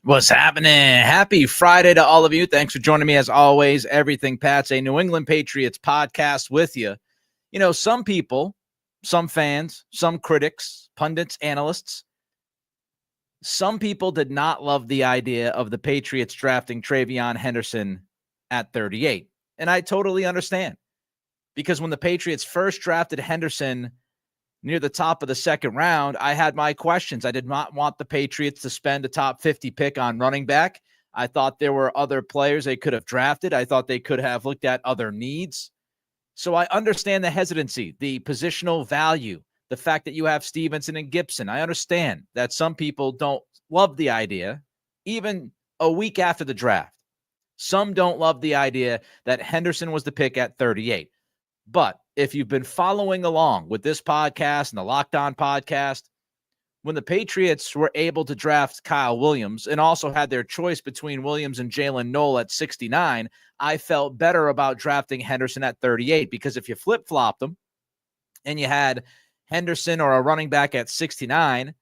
What's happening? Happy Friday to all of you. Thanks for joining me as always. Everything Pat's, a New England Patriots podcast with you. You know, some people, some fans, some critics, pundits, analysts, some people did not love the idea of the Patriots drafting TreVeyon Henderson at 38. And I totally understand, because when the Patriots first drafted Henderson near the top of the second round, I had my questions. I did not want the Patriots to spend a top 50 pick on running back. I thought there were other players they could have drafted. I thought they could have looked at other needs. So I understand the hesitancy, the positional value, the fact that you have Stevenson and Gibson. I understand that some people don't love the idea, even a week after the draft. Some don't love the idea that Henderson was the pick at 38. But if you've been following along with this podcast and the Locked On podcast, when the Patriots were able to draft Kyle Williams and also had their choice between Williams and Jalen Noel at 69, I felt better about drafting Henderson at 38, because if you flip-flopped them and you had Henderson or a running back at 69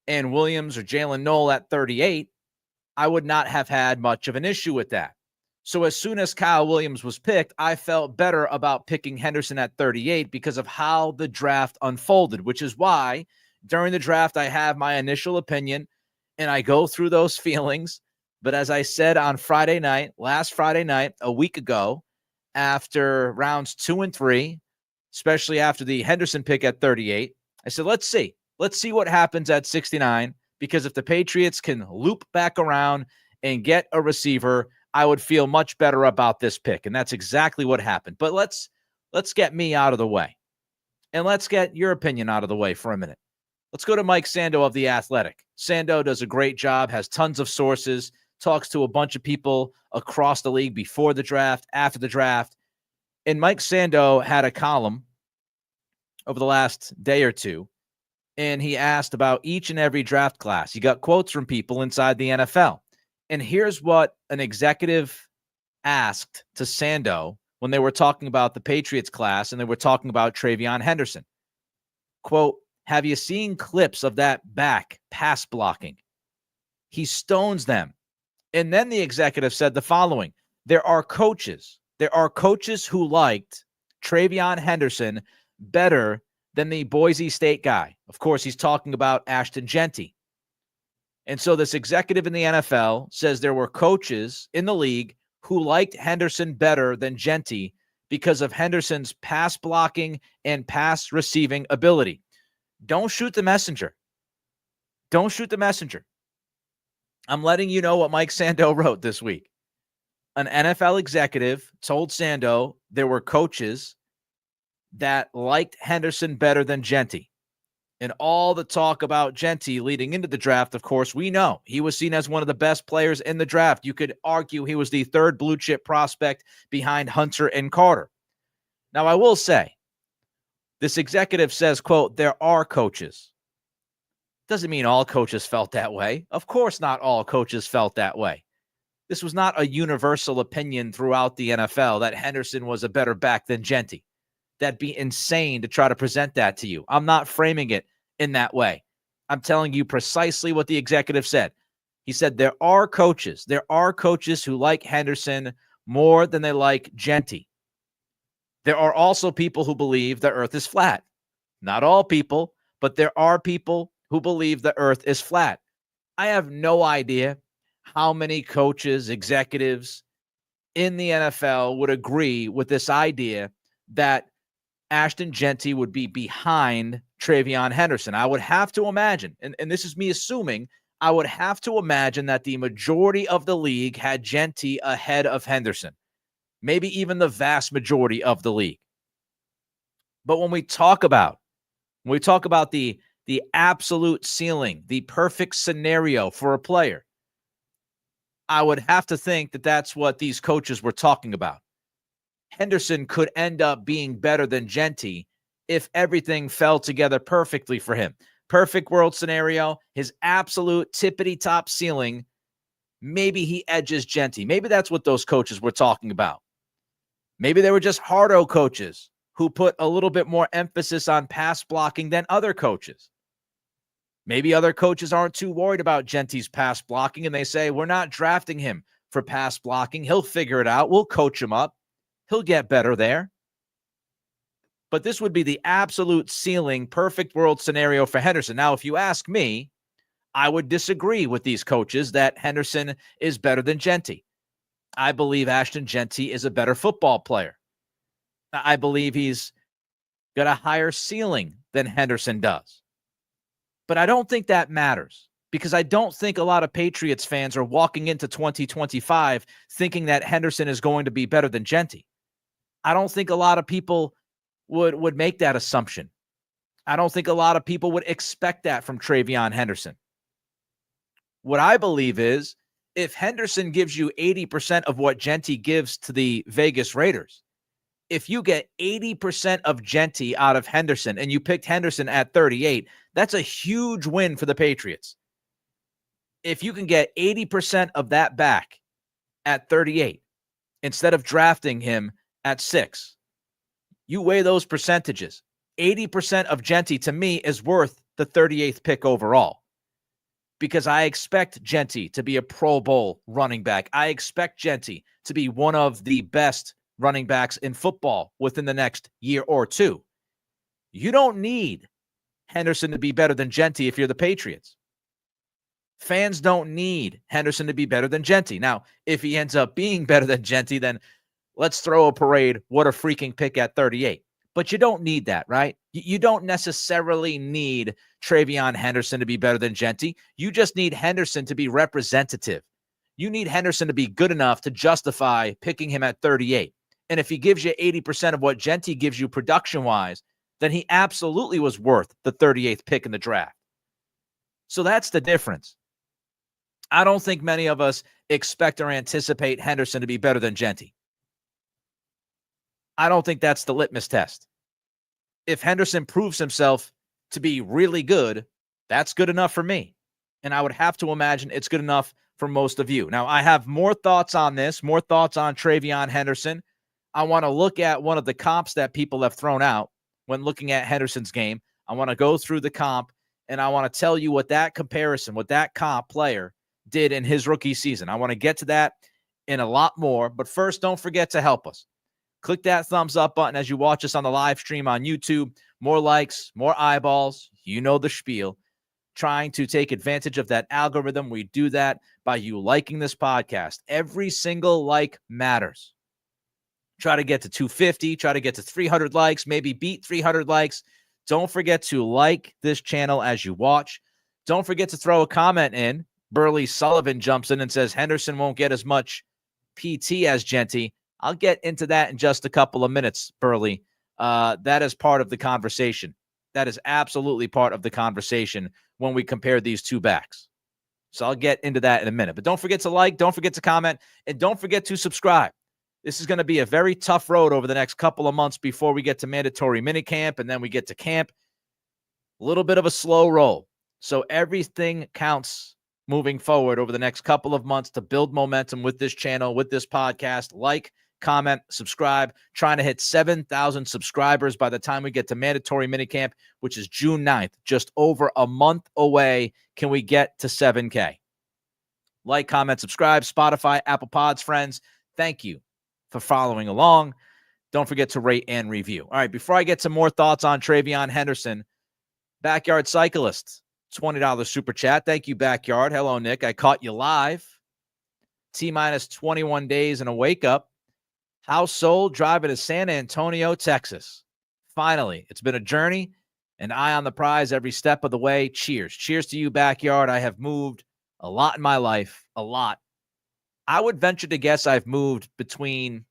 and Williams or Jalen Noel at 38, I would not have had much of an issue with that. So as soon as Kyle Williams was picked, I felt better about picking Henderson at 38 because of how the draft unfolded, which is why during the draft I have my initial opinion and I go through those feelings. But as I said on Friday night, last Friday night, a week ago, after rounds 2 and 3, especially after the Henderson pick at 38, I said, let's see what happens at 69, because if the Patriots can loop back around and get a receiver, I would feel much better about this pick. And that's exactly what happened. But let's get me out of the way. And let's get your opinion out of the way for a minute. Let's go to Mike Sando of The Athletic. Sando does a great job, has tons of sources, talks to a bunch of people across the league before the draft, after the draft. And Mike Sando had a column over the last day or two, and he asked about each and every draft class. He got quotes from people inside the NFL. And here's what an executive asked to Sando when they were talking about the Patriots class and they were talking about TreVeyon Henderson. Quote, have you seen clips of that back pass blocking? He stones them. And then the executive said the following: there are coaches who liked TreVeyon Henderson better than the Boise State guy. Of course, he's talking about Ashton Jeanty. And so this executive in the NFL says there were coaches in the league who liked Henderson better than Jeanty because of Henderson's pass blocking and pass receiving ability. Don't shoot the messenger. Don't shoot the messenger. I'm letting you know what Mike Sando wrote this week. An NFL executive told Sando there were coaches that liked Henderson better than Jeanty. And all the talk about Jeanty leading into the draft, of course, we know he was seen as one of the best players in the draft. You could argue he was the third blue chip prospect behind Hunter and Carter. Now, I will say, this executive says, quote, there are coaches. Doesn't mean all coaches felt that way. Of course, not all coaches felt that way. This was not a universal opinion throughout the NFL that Henderson was a better back than Jeanty. That'd be insane to try to present that to you. I'm not framing it in that way. I'm telling you precisely what the executive said. He said there are coaches who like Henderson more than they like Jeanty. There are also people who believe the earth is flat. Not all people, but there are people who believe the earth is flat. I have no idea how many coaches, executives in the NFL would agree with this idea that Ashton Jeanty would be behind TreVeyon Henderson. I would have to imagine, and this is me assuming, I would have to imagine that the majority of the league had Jeanty ahead of Henderson, maybe even the vast majority of the league. But when we talk about the absolute ceiling, the perfect scenario for a player, I would have to think that that's what these coaches were talking about. Henderson could end up being better than Jeanty if everything fell together perfectly for him. Perfect world scenario, his absolute tippity-top ceiling maybe he edges Jeanty. Maybe that's what those coaches were talking about. Maybe they were just hardo coaches who put a little bit more emphasis on pass blocking than other coaches. Maybe other coaches aren't too worried about Jeanty's pass blocking, and they say, we're not drafting him for pass blocking. He'll figure it out. We'll coach him up. He'll get better there. But this would be the absolute ceiling, perfect world scenario for Henderson. Now, if you ask me, I would disagree with these coaches that Henderson is better than Jeanty. I believe Ashton Jeanty is a better football player. I believe he's got a higher ceiling than Henderson does. But I don't think that matters, because I don't think a lot of Patriots fans are walking into 2025 thinking that Henderson is going to be better than Jeanty. I don't think a lot of people would make that assumption. I don't think a lot of people would expect that from TreVeyon Henderson. What I believe is, if Henderson gives you 80% of what Jeanty gives to the Vegas Raiders, if you get 80% of Jeanty out of Henderson and you picked Henderson at 38, that's a huge win for the Patriots. If you can get 80% of that back at 38 instead of drafting him at 6, you weigh those percentages. 80% of Jeanty to me is worth the 38th pick overall, because I expect Jeanty to be a Pro Bowl running back. I expect Jeanty to be one of the best running backs in football within the next year or two. You don't need Henderson to be better than Jeanty if you're the Patriots. Fans don't need Henderson to be better than Jeanty. Now, if he ends up being better than Jeanty, then let's throw a parade. What a freaking pick at 38. But you don't need that, right? You don't necessarily need TreVeyon Henderson to be better than Jeanty. You just need Henderson to be representative. You need Henderson to be good enough to justify picking him at 38. And if he gives you 80% of what Jeanty gives you production-wise, then he absolutely was worth the 38th pick in the draft. So that's the difference. I don't think many of us expect or anticipate Henderson to be better than Jeanty. I don't think that's the litmus test. If Henderson proves himself to be really good, that's good enough for me. And I would have to imagine it's good enough for most of you. Now, I have more thoughts on this, more thoughts on TreVeyon Henderson. I want to look at one of the comps that people have thrown out when looking at Henderson's game. I want to go through the comp, and I want to tell you what that comparison, what that comp player did in his rookie season. I want to get to that in a lot more. But first, don't forget to help us. Click that thumbs up button as you watch us on the live stream on YouTube. More likes, more eyeballs. You know the spiel. Trying to take advantage of that algorithm. We do that by you liking this podcast. Every single like matters. Try to get to 250. Try to get to 300 likes. Maybe beat 300 likes. Don't forget to like this channel as you watch. Don't forget to throw a comment in. Burley Sullivan jumps in and says Henderson won't get as much PT as Jeanty. I'll get into that in just a couple of minutes, Burley. That is part of the conversation. That is absolutely part of the conversation when we compare these two backs. So I'll get into that in a minute. But don't forget to like, don't forget to comment, and don't forget to subscribe. This is going to be a very tough road over the next couple of months before we get to mandatory minicamp, and then we get to camp. A little bit of a slow roll. So everything counts moving forward over the next couple of months to build momentum with this channel, with this podcast. Like, comment, subscribe. Trying to hit 7,000 subscribers by the time we get to mandatory minicamp, which is June 9th. Just over a month away. Can we get to 7K? Like, comment, subscribe. Spotify, Apple Pods, friends. Thank you for following along. Don't forget to rate and review. All right, before I get some more thoughts on TreVeyon Henderson, Backyard Cyclist, $20 super chat. Thank you, Backyard. Hello, Nick. I caught you live. T-minus 21 days and a wake-up. House sold, driving to San Antonio, Texas. Finally, it's been a journey, an eye on the prize every step of the way. Cheers. Cheers to you, Backyard. I have moved a lot in my life, a lot. I would venture to guess I've moved between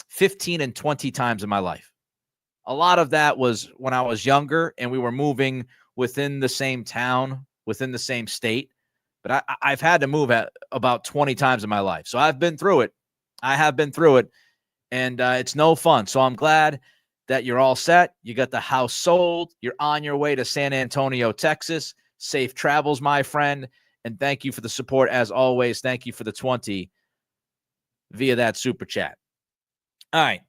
15 and 20 times in my life. A lot of that was when I was younger and we were moving within the same town, within the same state. But I've had to move at about 20 times in my life. So I've been through it. I have been through it. And it's no fun. So I'm glad that you're all set. You got the house sold. You're on your way to San Antonio, Texas. Safe travels, my friend. And thank you for the support as always. Thank you for the 20 via that super chat. All right,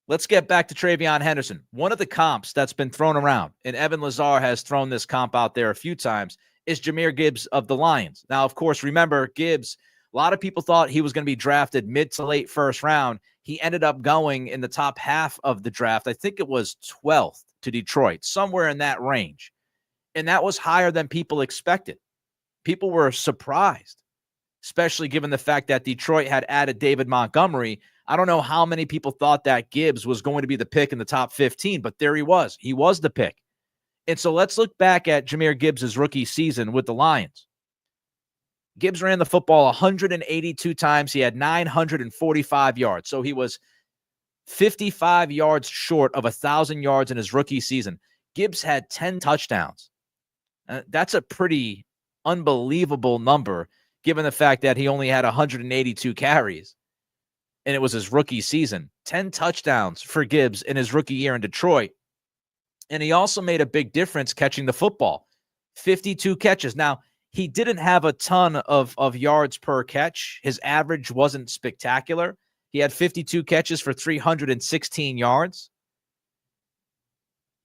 let's get back to TreVeyon Henderson. One of the comps that's been thrown around, and Evan Lazar has thrown this comp out there a few times, is Jahmyr Gibbs of the Lions. Now, of course, remember, Gibbs, a lot of people thought he was going to be drafted mid to late first round. He ended up going in the top half of the draft. I think it was 12th to Detroit, somewhere in that range. And that was higher than people expected. People were surprised, especially given the fact that Detroit had added David Montgomery. I don't know how many people thought that Gibbs was going to be the pick in the top 15, but there he was. He was the pick. And so let's look back at Jahmyr Gibbs' rookie season with the Lions. Gibbs ran the football 182 times. He had 945 yards. So he was 55 yards short of 1,000 yards in his rookie season. Gibbs had 10 touchdowns. That's a pretty unbelievable number, given the fact that he only had 182 carries, and it was his rookie season. 10 touchdowns for Gibbs in his rookie year in Detroit. And he also made a big difference catching the football. 52 catches. Now, he didn't have a ton of yards per catch. His average wasn't spectacular. He had 52 catches for 316 yards.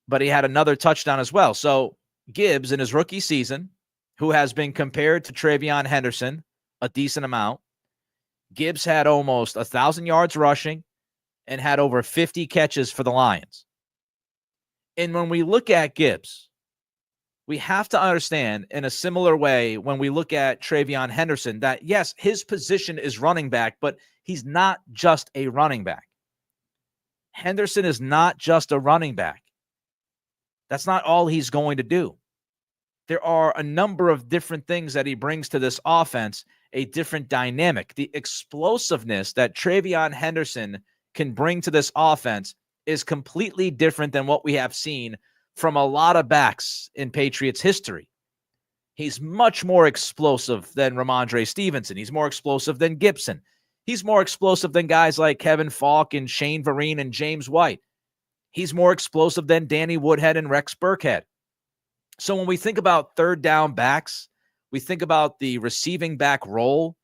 But he had another touchdown as well. So Gibbs in his rookie season, who has been compared to TreVeyon Henderson a decent amount, Gibbs had almost 1,000 yards rushing and had over 50 catches for the Lions. And when we look at Gibbs, we have to understand in a similar way when we look at TreVeyon Henderson that, yes, his position is running back, but he's not just a running back. Henderson is not just a running back. That's not all he's going to do. There are a number of different things that he brings to this offense, a different dynamic. The explosiveness that TreVeyon Henderson can bring to this offense is completely different than what we have seen from a lot of backs in Patriots history. He's much more explosive than Ramondre Stevenson. He's more explosive than Gibson. He's more explosive than guys like Kevin Falk and Shane Vereen and James White. He's more explosive than Danny Woodhead and Rex Burkhead. So when we think about third down backs, we think about the receiving back role,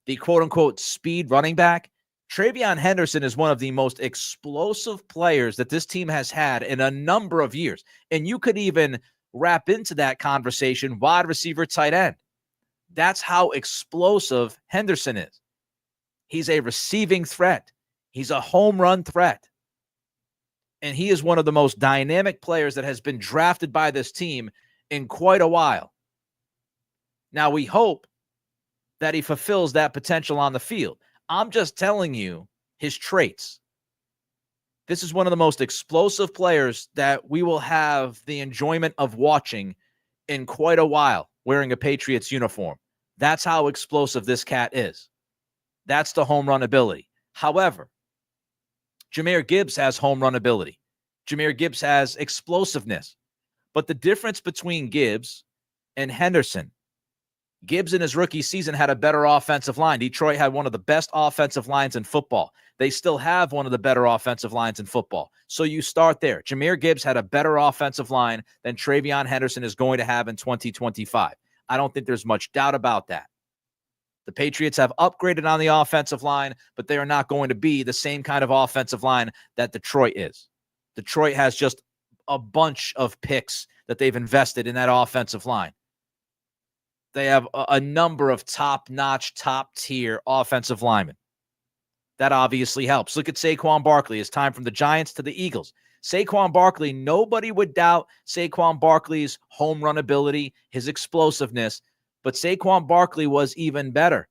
the quote-unquote speed running back. TreVeyon Henderson is one of the most explosive players that this team has had in a number of years. And you could even wrap into that conversation wide receiver, tight end. That's how explosive Henderson is. He's a receiving threat. He's a home run threat. And he is one of the most dynamic players that has been drafted by this team in quite a while. Now, we hope that he fulfills that potential on the field. I'm just telling you his traits. This is one of the most explosive players that we will have the enjoyment of watching in quite a while wearing a Patriots uniform. That's how explosive this cat is. That's the home run ability. However, Jahmyr Gibbs has home run ability. Jahmyr Gibbs has explosiveness. But the difference between Gibbs and Henderson, Gibbs in his rookie season had a better offensive line. Detroit had one of the best offensive lines in football. They still have one of the better offensive lines in football. So you start there. Jahmyr Gibbs had a better offensive line than TreVeyon Henderson is going to have in 2025. I don't think there's much doubt about that. The Patriots have upgraded on the offensive line, but they are not going to be the same kind of offensive line that Detroit is. Detroit has just a bunch of picks that they've invested in that offensive line. They have a number of top-notch, top-tier offensive linemen. That obviously helps. Look at Saquon Barkley. His time from the Giants to the Eagles. Saquon Barkley, nobody would doubt Saquon Barkley's home run ability, his explosiveness, but Saquon Barkley was even better.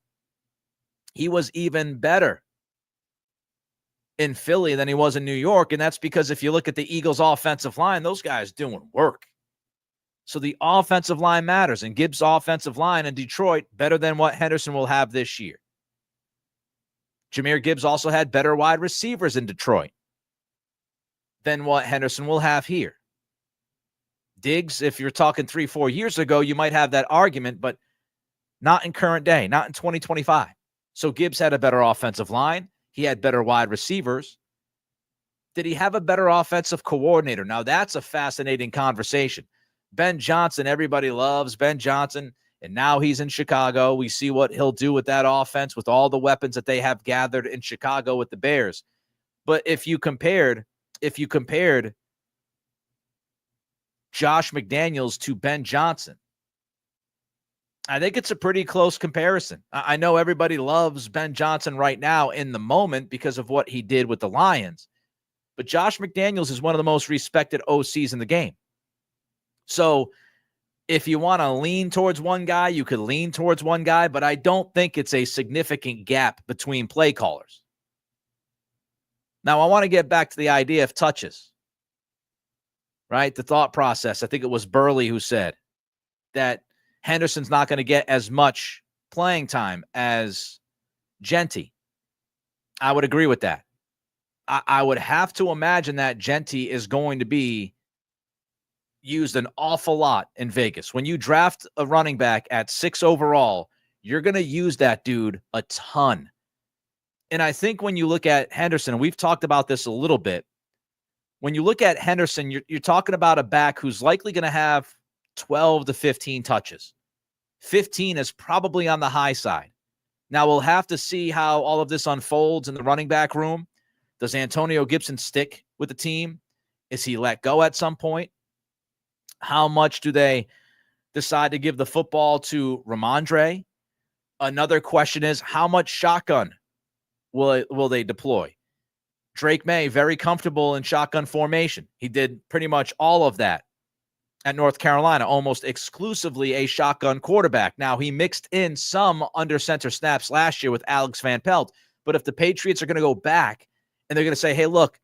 He was even better in Philly than he was in New York, and that's because if you look at the Eagles' offensive line, those guys doing work. So the offensive line matters, and Gibbs' offensive line in Detroit better than what Henderson will have this year. Jahmyr Gibbs also had better wide receivers in Detroit than what Henderson will have here. Diggs, if you're talking 3-4 years ago, you might have that argument, but not in current day, not in 2025. So Gibbs had a better offensive line. He had better wide receivers. Did he have a better offensive coordinator? Now, that's a fascinating conversation. Ben Johnson, everybody loves Ben Johnson. And now he's in Chicago. We see what he'll do with that offense with all the weapons that they have gathered in Chicago with the Bears. But if you compared Josh McDaniels to Ben Johnson, I think it's a pretty close comparison. I know everybody loves Ben Johnson right now in the moment because of what he did with the Lions, but Josh McDaniels is one of the most respected OCs in the game. So if you want to lean towards one guy, you could lean towards one guy, but I don't think it's a significant gap between play callers. Now, I want to get back to the idea of touches, right? The thought process. I think it was Burley who said that Henderson's not going to get as much playing time as Jeanty. I would agree with that. I would have to imagine that Jeanty is going to be used an awful lot in Vegas. When you draft a running back at 6 overall, you're going to use that dude a ton. And I think when you look at Henderson, and we've talked about this a little bit, when you look at Henderson, you're talking about a back who's likely going to have 12 to 15 touches. 15 is probably on the high side. Now, we'll have to see how all of this unfolds in the running back room. Does Antonio Gibson stick with the team? Is he let go at some point? How much do they decide to give the football to Ramondre? Another question is, how much shotgun will they deploy? Drake May, very comfortable in shotgun formation. He did pretty much all of that at North Carolina, almost exclusively a shotgun quarterback. Now, he mixed in some under center snaps last year with Alex Van Pelt. But if the Patriots are going to go back and they're going to say, hey, look,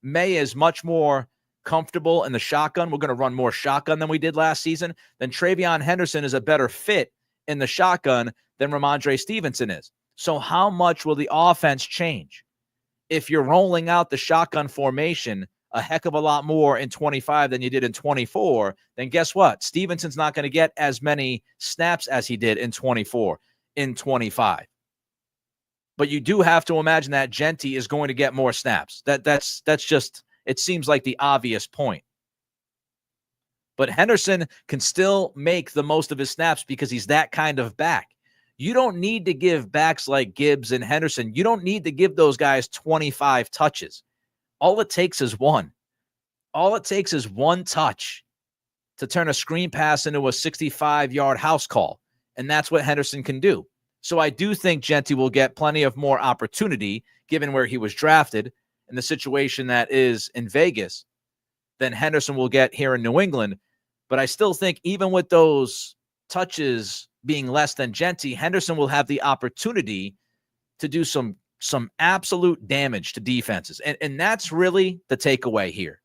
May is much more comfortable in the shotgun, we're going to run more shotgun than we did last season, then TreVeyon Henderson is a better fit in the shotgun than Ramondre Stevenson is. So how much will the offense change? If you're rolling out the shotgun formation a heck of a lot more in 25 than you did in 24, then guess what? Stevenson's not going to get as many snaps as he did in 24, in 25. But you do have to imagine that Jeanty is going to get more snaps. That's just, it seems like the obvious point. But Henderson can still make the most of his snaps because he's that kind of back. You don't need to give backs like Gibbs and Henderson, you don't need to give those guys 25 touches. All it takes is one. All it takes is one touch to turn a screen pass into a 65-yard house call. And that's what Henderson can do. So I do think Jeanty will get plenty of more opportunity, given where he was drafted and the situation that is in Vegas, than Henderson will get here in New England. But I still think even with those touches being less than Jeanty, Henderson will have the opportunity to do some absolute damage to defenses. And that's really the takeaway here.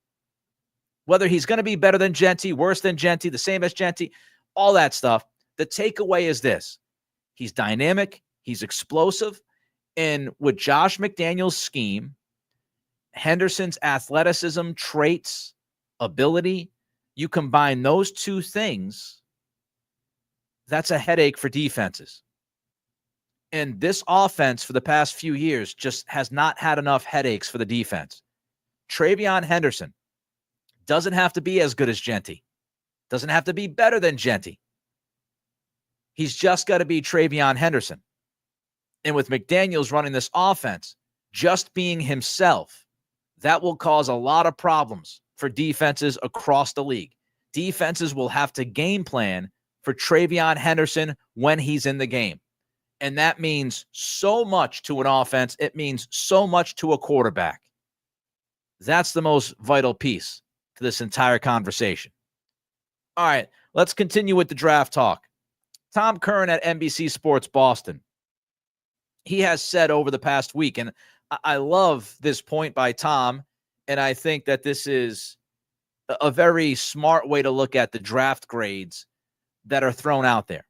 Whether he's going to be better than Jeanty, worse than Jeanty, the same as Jeanty, all that stuff, the takeaway is this. He's dynamic, he's explosive, and with Josh McDaniels' scheme, Henderson's athleticism, traits, ability, you combine those two things, that's a headache for defenses. And this offense for the past few years just has not had enough headaches for the defense. TreVeyon Henderson doesn't have to be as good as Jeanty. Doesn't have to be better than Jeanty. He's just got to be TreVeyon Henderson. And with McDaniels running this offense, just being himself, that will cause a lot of problems for defenses across the league. Defenses will have to game plan for TreVeyon Henderson when he's in the game. And that means so much to an offense. It means so much to a quarterback. That's the most vital piece to this entire conversation. All right, let's continue with the draft talk. Tom Curran at NBC Sports Boston. He has said over the past week, and I love this point by Tom, and I think that this is a very smart way to look at the draft grades that are thrown out there.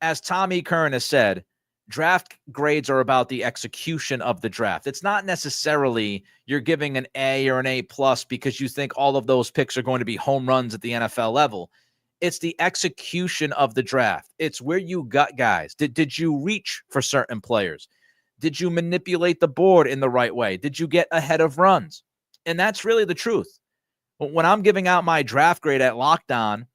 As Tommy Curran has said, draft grades are about the execution of the draft. It's not necessarily you're giving an A or an A+ because you think all of those picks are going to be home runs at the NFL level. It's the execution of the draft. It's where you got guys. Did you reach for certain players? Did you manipulate the board in the right way? Did you get ahead of runs? And that's really the truth. When I'm giving out my draft grade at Locked On,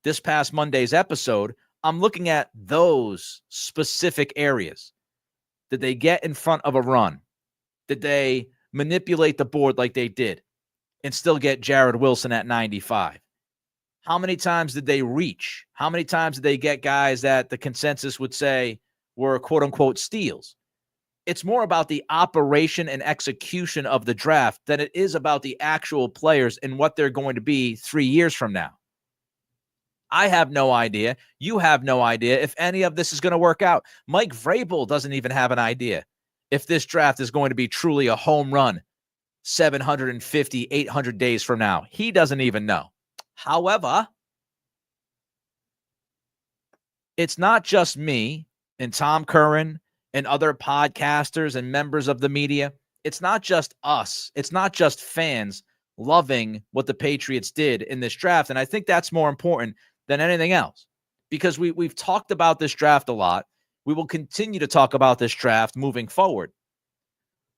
this past Monday's episode, I'm looking at those specific areas. Did they get in front of a run? Did they manipulate the board like they did and still get Jared Wilson at 95? How many times did they reach? How many times did they get guys that the consensus would say were quote unquote steals? It's more about the operation and execution of the draft than it is about the actual players and what they're going to be 3 years from now. I have no idea. You have no idea if any of this is going to work out. Mike Vrabel doesn't even have an idea if this draft is going to be truly a home run 750, 800 days from now. He doesn't even know. However, it's not just me and Tom Curran and other podcasters and members of the media. It's not just us. It's not just fans loving what the Patriots did in this draft. And I think that's more important than anything else, because we've talked about this draft a lot. We will continue to talk about this draft moving forward.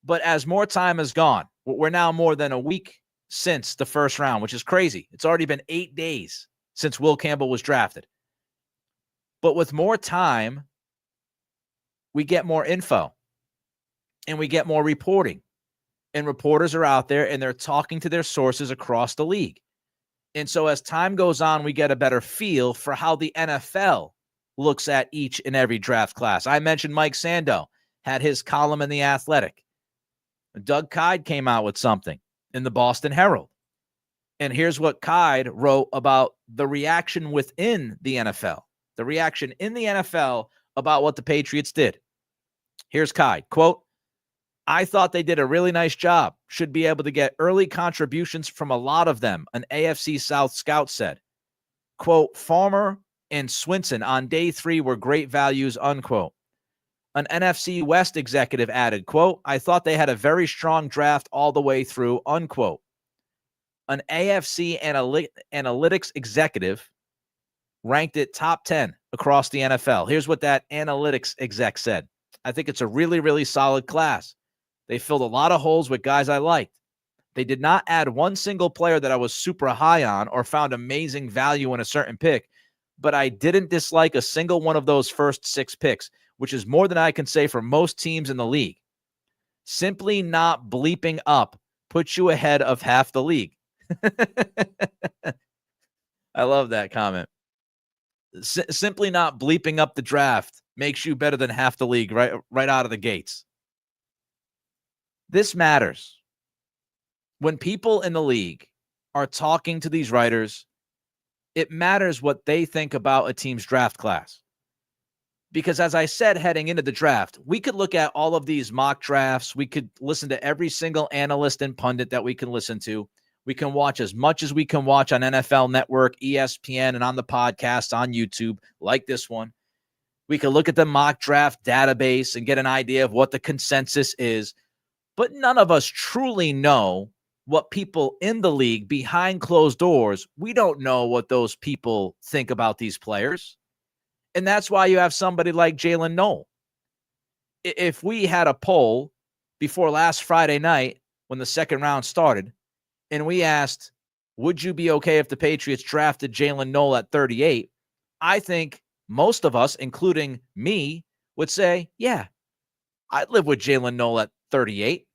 But as more time has gone, we're now more than a week since the first round, which is crazy. It's already been 8 days since Will Campbell was drafted. But with more time, we get more info and we get more reporting. And reporters are out there and they're talking to their sources across the league. And so as time goes on, we get a better feel for how the NFL looks at each and every draft class. I mentioned Mike Sando had his column in The Athletic. Doug Kyde came out with something in the Boston Herald. And here's what Kyde wrote about the reaction within the NFL, the reaction in the NFL about what the Patriots did. Here's Kyde, quote, "I thought they did a really nice job. Should be able to get early contributions from a lot of them," an AFC South scout said. Quote, "Farmer and Swinson on day 3 were great values," unquote. An NFC West executive added, quote, "I thought they had a very strong draft all the way through," unquote. An AFC analytics executive ranked it top 10 across the NFL. Here's what that analytics exec said. "I think it's a really, really solid class. They filled a lot of holes with guys I liked. They did not add one single player that I was super high on or found amazing value in a certain pick, but I didn't dislike a single one of those first 6 picks, which is more than I can say for most teams in the league. Simply not bleeping up puts you ahead of half the league." I love that comment. Simply not bleeping up the draft makes you better than half the league right out of the gates. This matters. When people in the league are talking to these writers, it matters what they think about a team's draft class. Because as I said, heading into the draft, we could look at all of these mock drafts. We could listen to every single analyst and pundit that we can listen to. We can watch as much as we can watch on NFL Network, ESPN, and on the podcast on YouTube, like this one. We can look at the mock draft database and get an idea of what the consensus is. But none of us truly know what people in the league behind closed doors, we don't know what those people think about these players. And that's why you have somebody like Jalen Noel. If we had a poll before last Friday night when the second round started, and we asked, would you be okay if the Patriots drafted Jalen Noel at 38? I think most of us, including me, would say, yeah, I'd live with Jalen Noel at 38.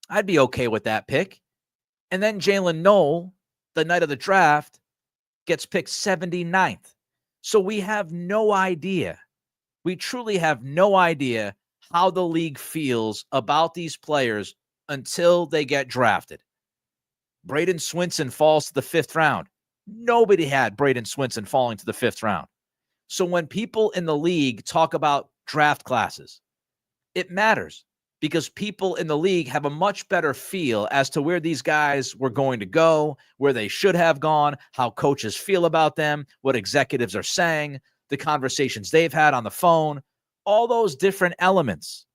I'd be okay with that pick. And then Jalen Noel, the night of the draft, gets picked 79th. So we have no idea. We truly have no idea how the league feels about these players until they get drafted. Braden Swinson falls to the 5th round. Nobody had Braden Swinson falling to the 5th round. So when people in the league talk about draft classes, it matters because people in the league have a much better feel as to where these guys were going to go, where they should have gone, how coaches feel about them, what executives are saying, the conversations they've had on the phone, all those different elements,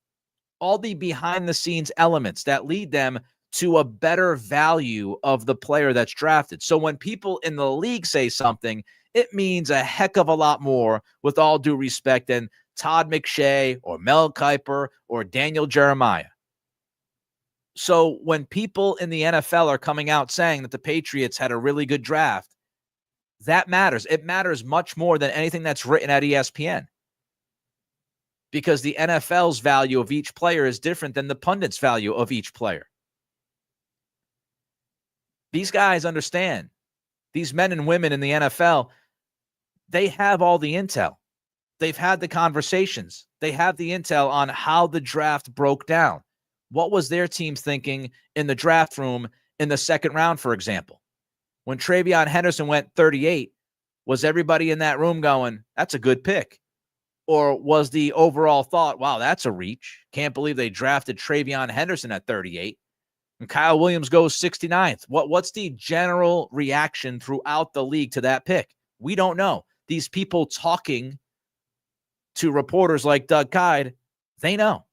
all the behind the scenes elements that lead them to a better value of the player that's drafted. So when people in the league say something, it means a heck of a lot more, with all due respect, than Todd McShay or Mel Kiper or Daniel Jeremiah. So when people in the NFL are coming out saying that the Patriots had a really good draft, That matters. It matters much more than anything that's written at ESPN, because the NFL's value of each player is different than the pundit's value of each player. These guys understand. These men and women in the NFL, they have all the intel. They've had the conversations. They have the intel on how the draft broke down. What was their team thinking in the draft room in the second round, for example? When TreVeyon Henderson went 38, was everybody in that room going, that's a good pick? Or was the overall thought, wow, that's a reach. Can't believe they drafted TreVeyon Henderson at 38. And Kyle Williams goes 69th. What's the general reaction throughout the league to that pick? We don't know. These people talking to reporters like Doug Kyde, they know.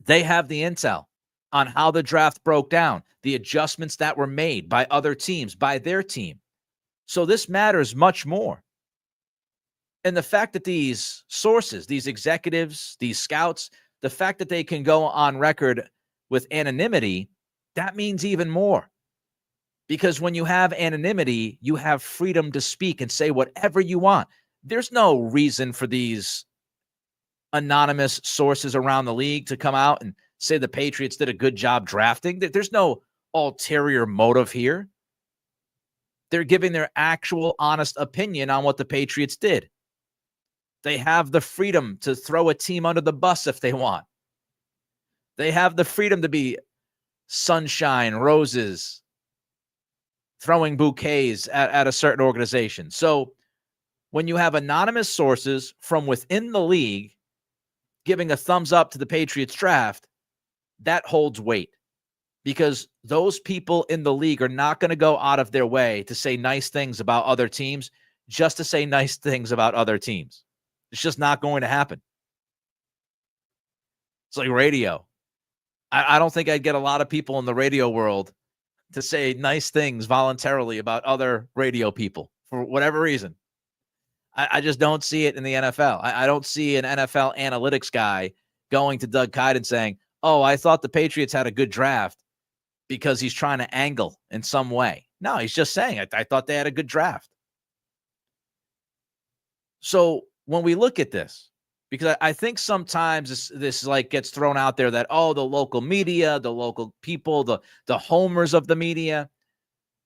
They have the intel on how the draft broke down, the adjustments that were made by other teams, by their team. So this matters much more. And the fact that these sources, these executives, these scouts, the fact that they can go on record with anonymity, that means even more. Because when you have anonymity, you have freedom to speak and say whatever you want. There's no reason for these anonymous sources around the league to come out and say the Patriots did a good job drafting. There's no ulterior motive here. They're giving their actual honest opinion on what the Patriots did. They have the freedom to throw a team under the bus if they want. They have the freedom to be sunshine, roses, throwing bouquets at a certain organization. So when you have anonymous sources from within the league giving a thumbs up to the Patriots draft, that holds weight, because those people in the league are not going to go out of their way to say nice things about other teams just to say nice things about other teams. It's just not going to happen. It's like radio. I don't think I'd get a lot of people in the radio world to say nice things voluntarily about other radio people for whatever reason. I just don't see it in the NFL. I don't see an NFL analytics guy going to Doug Kyde and saying, oh, I thought the Patriots had a good draft, because he's trying to angle in some way. No, he's just saying, I thought they had a good draft. So when we look at this, because I think sometimes this like gets thrown out there that, oh, the local media, the local people, the homers of the media,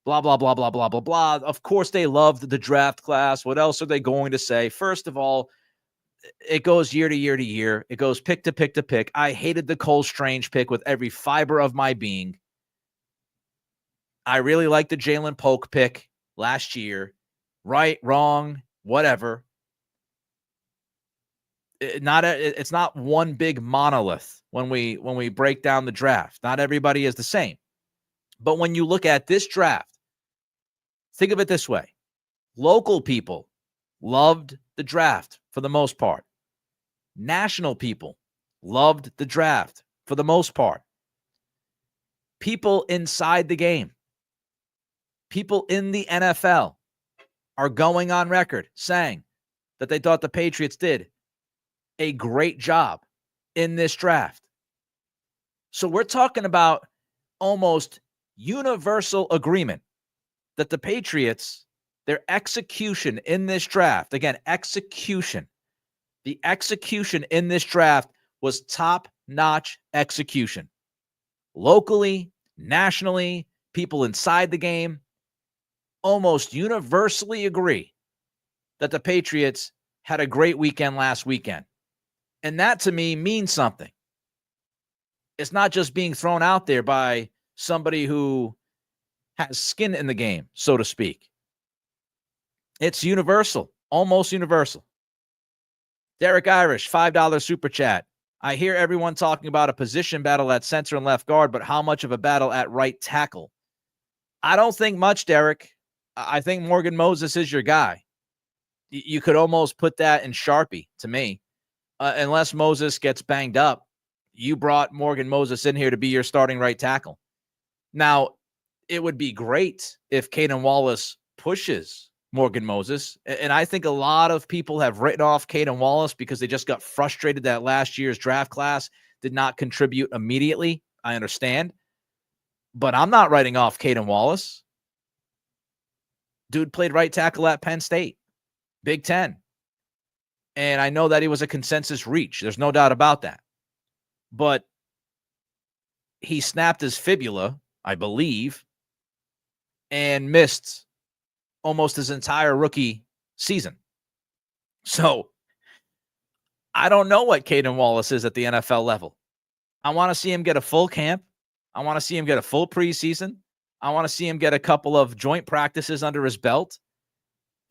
blah, blah, blah, blah, blah, blah, blah. Of course, they loved the draft class. What else are they going to say? First of all, it goes year to year to year. It goes pick to pick to pick. I hated the Cole Strange pick with every fiber of my being. I really liked the Jalen Polk pick last year. Right, wrong, whatever. It's not one big monolith when we break down the draft. Not everybody is the same. But when you look at this draft, think of it this way. Local people loved the draft for the most part. National people loved the draft for the most part. People inside the game, people in the NFL are going on record saying that they thought the Patriots did a great job in this draft. So we're talking about almost universal agreement that the Patriots, their execution in this draft, again, execution, the execution in this draft was top-notch execution. Locally, nationally, people inside the game almost universally agree that the Patriots had a great weekend last weekend. And that, to me, means something. It's not just being thrown out there by somebody who has skin in the game, so to speak. It's universal, almost universal. Derek Irish, $5 super chat. I hear everyone talking about a position battle at center and left guard, but how much of a battle at right tackle? I don't think much, Derek. I think Morgan Moses is your guy. You could almost put that in Sharpie to me. Unless Moses gets banged up, you brought Morgan Moses in here to be your starting right tackle. Now, it would be great if Caden Wallace pushes Morgan Moses. And I think a lot of people have written off Caden Wallace because they just got frustrated that last year's draft class did not contribute immediately. I understand. But I'm not writing off Caden Wallace. Dude played right tackle at Penn State, Big Ten. And I know that he was a consensus reach. There's no doubt about that. But he snapped his fibula, I believe, and missed almost his entire rookie season. So I don't know what Caden Wallace is at the NFL level. I want to see him get a full camp. I want to see him get a full preseason. I want to see him get a couple of joint practices under his belt.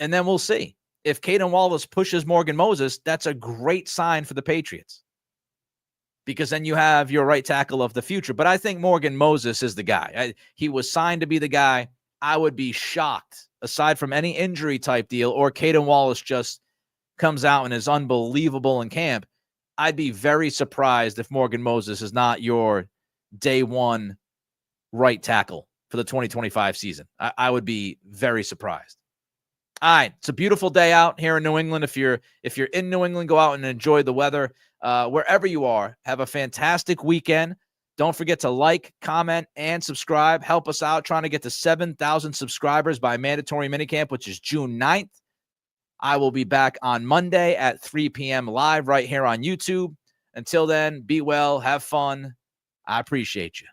And then we'll see. If Caden Wallace pushes Morgan Moses, that's a great sign for the Patriots. Because then you have your right tackle of the future. But I think Morgan Moses is the guy. He was signed to be the guy. I would be shocked, aside from any injury type deal, or Caden Wallace just comes out and is unbelievable in camp. I'd be very surprised if Morgan Moses is not your day one right tackle for the 2025 season. I would be very surprised. All right, it's a beautiful day out here in New England. If you're in New England, go out and enjoy the weather. Wherever you are, have a fantastic weekend. Don't forget to like, comment, and subscribe. Help us out trying to get to 7,000 subscribers by mandatory minicamp, which is June 9th. I will be back on Monday at 3 p.m. live right here on YouTube. Until then, be well, have fun. I appreciate you.